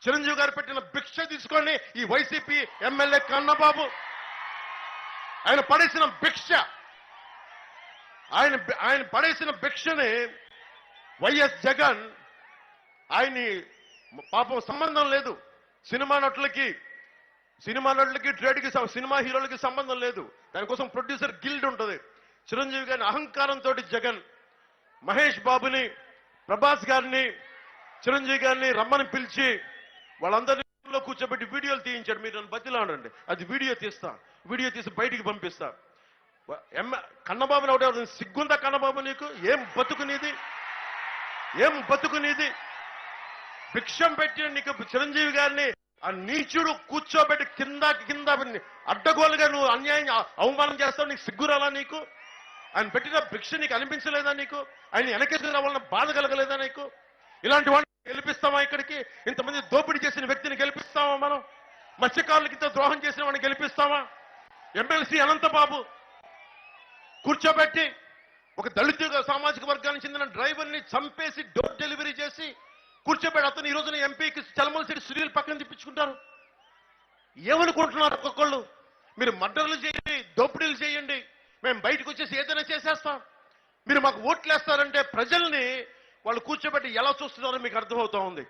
చిరంజీవి గారు పెట్టిన భిక్ష తీసుకొని ఈ వైసీపీ ఎమ్మెల్యే కన్నబాబు ఆయన పడేసిన భిక్ష, ఆయన పడేసిన భిక్షని వైఎస్ జగన్ ఆయన్ని పాపం సంబంధం లేదు. సినిమా నటులకి ట్రేడ్కి, సినిమా హీరోలకి సంబంధం లేదు. దానికోసం ప్రొడ్యూసర్ గిల్డ్ ఉంటుంది. చిరంజీవి గారిని అహంకారంతో జగన్ మహేష్ బాబుని, ప్రభాస్ గారిని, చిరంజీవి గారిని రమ్మని పిలిచి వాళ్ళందరిలో కూర్చోబెట్టి వీడియోలు తీయించాడు. మీరు నన్ను బతిలాడండి, అది వీడియో తీసి బయటికి పంపిస్తా. కన్నబాబుని ఒకటి సిగ్గుందా కన్నబాబు నీకు? ఏం బతుకునేది? భిక్షం పెట్టిన నీకు చిరంజీవి గారిని ఆ నీచుడు కూర్చోబెట్టి కింద అడ్డగోలుగా నువ్వు అన్యాయం అవమానం చేస్తావు. నీకు సిగ్గురాలా? నీకు ఆయన పెట్టిన భిక్ష నీకు అనిపించలేదా? నీకు ఆయన వెనకేసి రావాలన్న బాధ కలగలేదా నీకు? ఇలాంటి వాళ్ళని గెలిపిస్తామా? ఇక్కడికి ఇంతమంది దోపిడీ చేసిన వ్యక్తిని గెలిపిస్తామా? మనం మత్స్యకారులకి ఇంత ద్రోహం చేసిన వాడిని గెలిపిస్తామా? ఎమ్మెల్సీ అనంతబాబు కూర్చోబెట్టి ఒక దళిత సామాజిక వర్గానికి చెందిన డ్రైవర్ని చంపేసి డోర్ డెలివరీ చేసి కూర్చోబెట్టి అతను ఈ రోజున ఎంపీకి చలమలసిరి సునీల్ పక్కన తిప్పించుకుంటారు. ఏమనుకుంటున్నారు ఒక్కొక్కళ్ళు? మీరు మర్డర్లు చేయండి, దోపిడీలు చేయండి, మేము బయటకు వచ్చేసి ఏదైనా చేసేస్తాం, మీరు మాకు ఓట్లేస్తారంటే ప్రజల్ని వాళ్ళు కూర్చోబెట్టి ఎలా చూస్తున్నారో మీకు అర్థమవుతా ఉంది.